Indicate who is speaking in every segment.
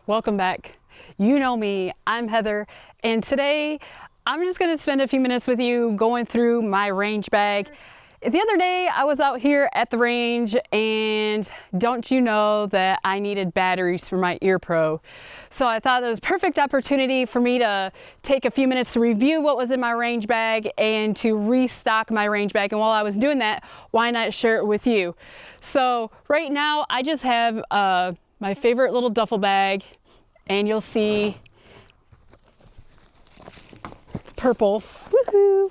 Speaker 1: Welcome back. You know me, I'm Heather, and today I'm just going to spend a few minutes with you going through my range bag. The other day I was out here at the range, and don't you know that I needed batteries for my Ear Pro. So I thought it was a perfect opportunity for me to take a few minutes to review what was in my range bag and to restock my range bag. And while I was doing that, why not share it with you? So right now I just have my favorite little duffel bag, and you'll see it's purple, woohoo,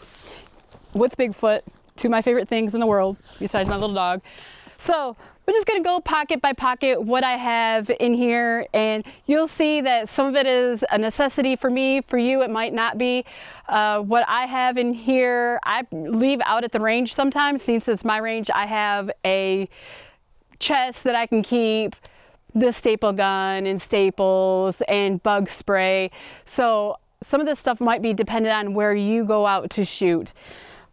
Speaker 1: with Bigfoot, two of my favorite things in the world besides my little dog. So we're just gonna go pocket by pocket what I have in here, and you'll see that some of it is a necessity for me. For you it might not be. What I have in here I leave out at the range sometimes. Since it's my range, I have a chest that I can keep the staple gun and staples and bug spray. So some of this stuff might be dependent on where you go out to shoot.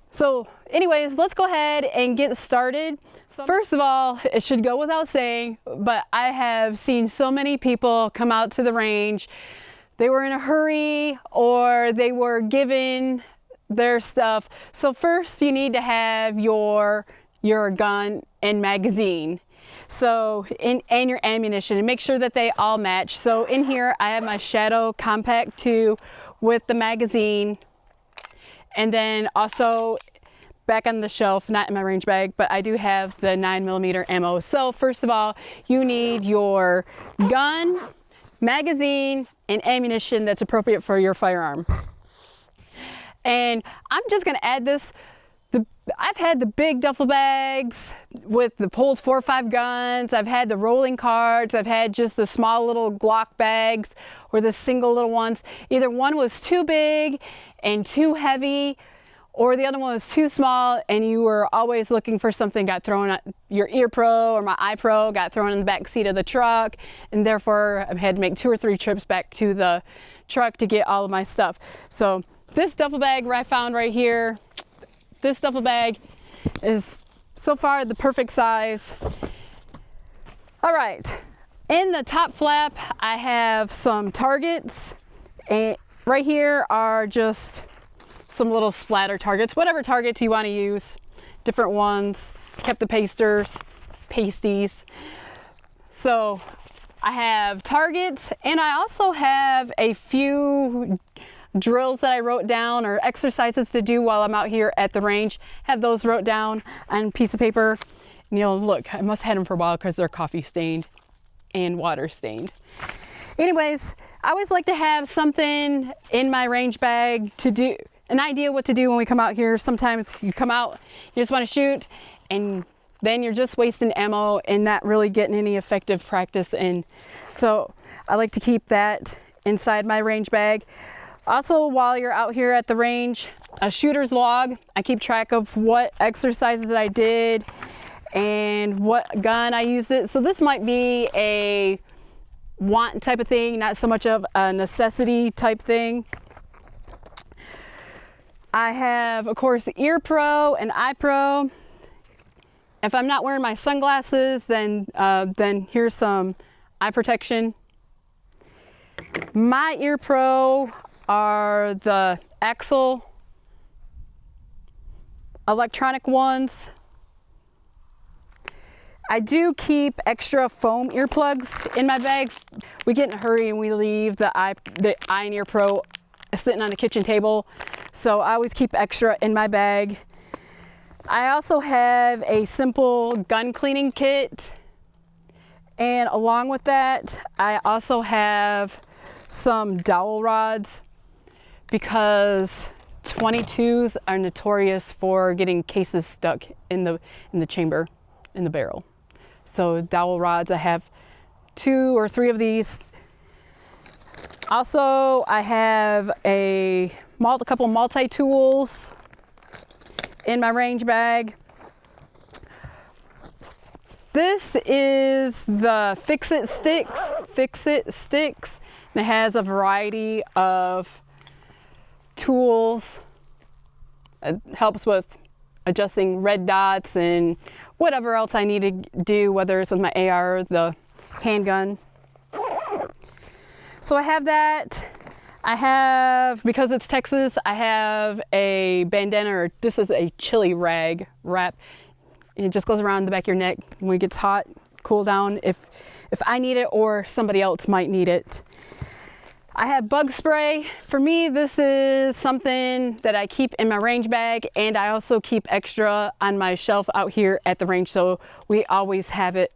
Speaker 1: So anyways, let's go ahead and get started. First of all, it should go without saying, but I have seen so many people come out to the range. They were in a hurry or they were given their stuff. So first you need to have your gun and magazine. So and your ammunition, and make sure that they all match. So in here I have my Shadow Compact 2 with the magazine, and then also back on the shelf, not in my range bag, but I do have the 9mm ammo. So first of all, you need your gun, magazine, and ammunition that's appropriate for your firearm. And I'm just gonna add this. I've had the big duffel bags with the holds 4 or 5 guns. I've had the rolling carts. I've had just the small little Glock bags or the single little ones. Either one was too big and too heavy, or the other one was too small and you were always looking for something, got thrown at your Ear Pro or my eye Pro, got thrown in the back seat of the truck, and therefore I've had to make 2 or 3 trips back to the truck to get all of my stuff. So this duffel bag I found right here, this duffel bag is so far the perfect size. All right, in the top flap I have some targets, and right here are just some little splatter targets, whatever targets you want to use, different ones. Kept the pasties. So I have targets, and I also have a few drills that I wrote down, or exercises to do while I'm out here at the range. Have those wrote down on a piece of paper. And you'll look, I must have had them for a while because they're coffee stained and water stained. Anyways, I always like to have something in my range bag to do, an idea what to do when we come out here. Sometimes you come out, you just want to shoot, and then you're just wasting ammo and not really getting any effective practice in. So I like to keep that inside my range bag. Also, while you're out here at the range, a shooter's log. I keep track of what exercises that I did and what gun I used it. So this might be a want type of thing, not so much of a necessity type thing. I have, of course, Ear Pro and Eye Pro. If I'm not wearing my sunglasses, then here's some eye protection. My Ear Pro are the Axle electronic ones. I do keep extra foam earplugs in my bag. We get in a hurry and we leave the Eye and Ear Pro sitting on the kitchen table, so I always keep extra in my bag. I also have a simple gun cleaning kit, and along with that I also have some dowel rods, because 22s are notorious for getting cases stuck in the chamber, in the barrel. So dowel rods, I have 2 or 3 of these. Also, I have a couple multi-tools in my range bag. This is the Fix-It Sticks, and it has a variety of tools. It helps with adjusting red dots and whatever else I need to do, whether it's with my AR or the handgun. So I have that. I have, because it's Texas, I have a bandana, or this is a chili rag wrap. It just goes around the back of your neck when it gets hot, cool down if I need it or somebody else might need it. I have bug spray. For me, this is something that I keep in my range bag, and I also keep extra on my shelf out here at the range, so we always have it.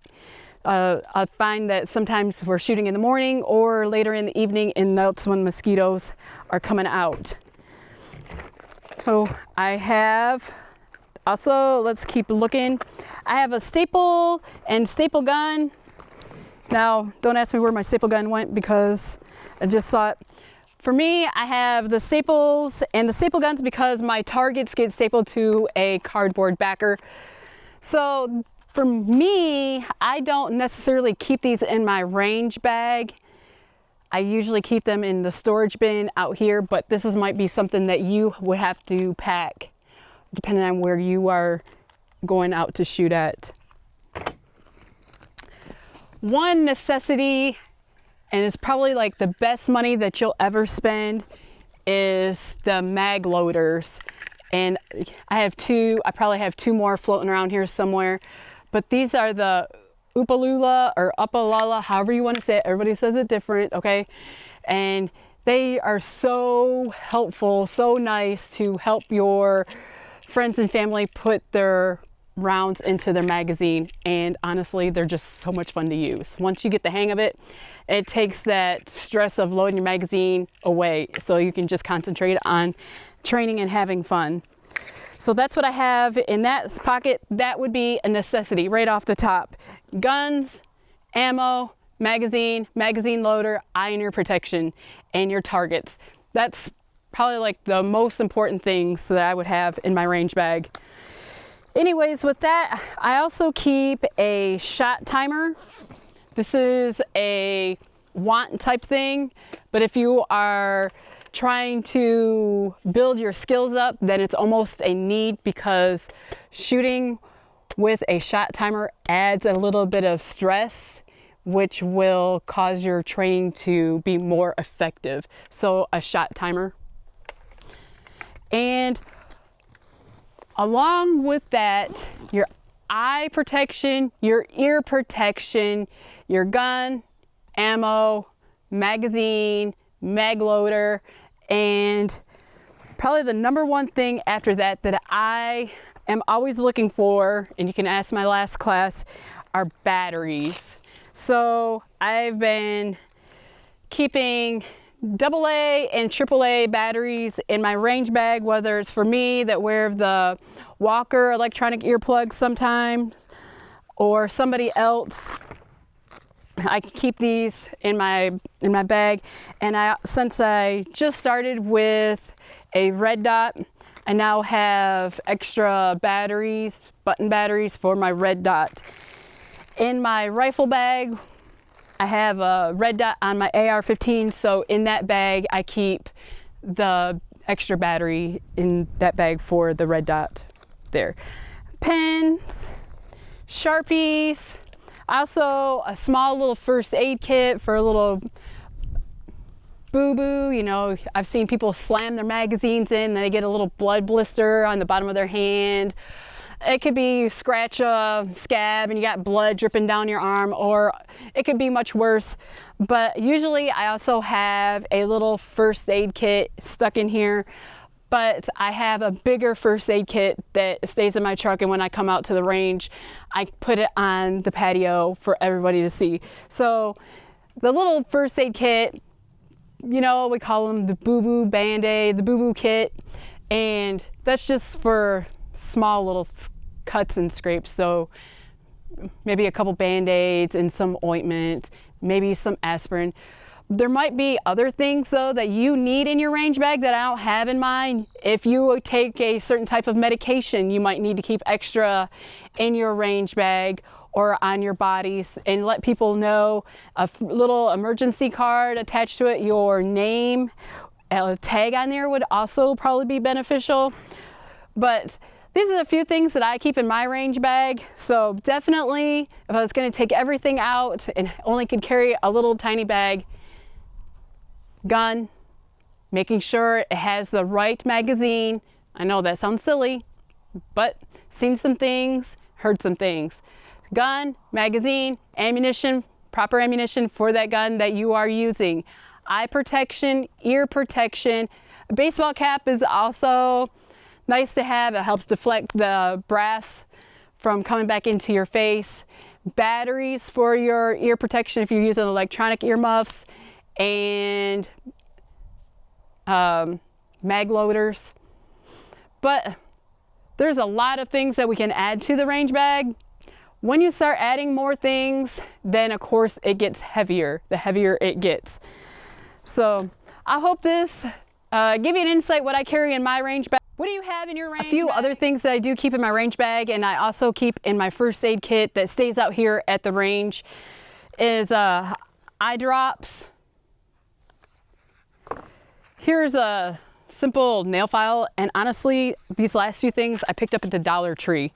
Speaker 1: I find that sometimes we're shooting in the morning or later in the evening, and that's when mosquitoes are coming out. So I have also, let's keep looking. I have a staple and staple gun. Now, don't ask me where my staple gun went because I just saw it. For me, I have the staples and the staple guns because my targets get stapled to a cardboard backer. So for me, I don't necessarily keep these in my range bag. I usually keep them in the storage bin out here, but this might be something that you would have to pack depending on where you are going out to shoot at. One necessity, and it's probably like the best money that you'll ever spend, is the mag loaders. And I probably have two more floating around here somewhere, but these are the Upalula or Upalala, however you want to say it. Everybody says it different, okay? And they are so helpful, so nice to help your friends and family put their rounds into their magazine, and honestly, they're just so much fun to use. Once you get the hang of it, it takes that stress of loading your magazine away, so you can just concentrate on training and having fun. So that's what I have in that pocket. That would be a necessity right off the top. Guns, ammo, magazine loader, eye and ear protection, and your targets. That's probably like the most important things that I would have in my range bag. Anyways, with that, I also keep a shot timer. This is a want type thing, but if you are trying to build your skills up, then it's almost a need, because shooting with a shot timer adds a little bit of stress, which will cause your training to be more effective. So a shot timer. And along with that, your eye protection, your ear protection, your gun, ammo, magazine, mag loader, and probably the number one thing after that that I am always looking for, and you can ask my last class, are batteries. So I've been keeping AA and AAA batteries in my range bag, whether it's for me that wear the Walker electronic earplugs sometimes, or somebody else. I keep these in my bag, and since I just started with a red dot, I now have extra batteries, button batteries for my red dot. In my rifle bag, I have a red dot on my AR-15, so in that bag I keep the extra battery in that bag for the red dot there. Pens, Sharpies, also a small little first aid kit for a little boo-boo. You know, I've seen people slam their magazines in and they get a little blood blister on the bottom of their hand. It could be you scratch a scab and you got blood dripping down your arm, or it could be much worse. But usually I also have a little first aid kit stuck in here, but I have a bigger first aid kit that stays in my truck, and when I come out to the range, I put it on the patio for everybody to see. So the little first aid kit, you know, we call them the boo-boo Band-Aid, the boo-boo kit, and that's just for small little cuts and scrapes. So maybe a couple Band-Aids and some ointment, maybe some aspirin. There might be other things though that you need in your range bag that I don't have in mine. If you take a certain type of medication, you might need to keep extra in your range bag or on your bodies, and let people know. A little emergency card attached to it, your name, a tag on there would also probably be beneficial. But these are a few things that I keep in my range bag. So definitely, if I was going to take everything out and only could carry a little tiny bag, gun, making sure it has the right magazine. I know that sounds silly, but seen some things, heard some things. Gun, magazine, ammunition, proper ammunition for that gun that you are using. Eye protection, ear protection. A baseball cap is also nice to have. It helps deflect the brass from coming back into your face. Batteries for your ear protection if you're using electronic earmuffs, and mag loaders. But there's a lot of things that we can add to the range bag. When you start adding more things, then of course it gets heavier, the heavier it gets. So I hope this give you an insight what I carry in my range bag. What do you have in your range bag? A few other things that I do keep in my range bag, and I also keep in my first aid kit that stays out here at the range, is eye drops. Here's a simple nail file, and honestly, these last few things I picked up at the Dollar Tree.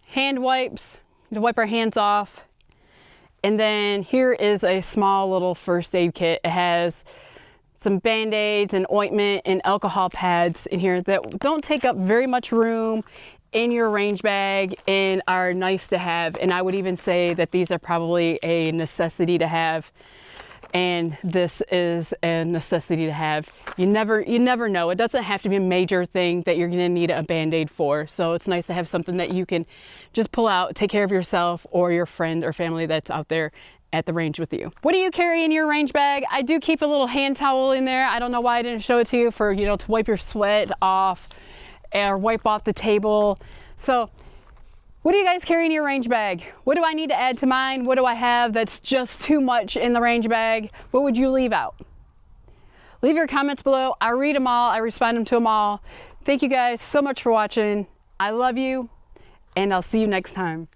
Speaker 1: Hand wipes to wipe our hands off. And then here is a small little first aid kit. It has some band-aids and ointment and alcohol pads in here that don't take up very much room in your range bag and are nice to have. And I would even say that these are probably a necessity to have. And this is a necessity to have. You never know. It doesn't have to be a major thing that you're gonna need a band-aid for. So it's nice to have something that you can just pull out, take care of yourself or your friend or family that's out there at the range with you. What do you carry in your range bag? I do keep a little hand towel in there. I don't know why I didn't show it to you, for to wipe your sweat off or wipe off the table. So what do you guys carry in your range bag? What do I need to add to mine? What do I have that's just too much in the range bag? What would you leave out? Leave your comments below. I read them all. I respond to them all. Thank you guys so much for watching. I love you, and I'll see you next time.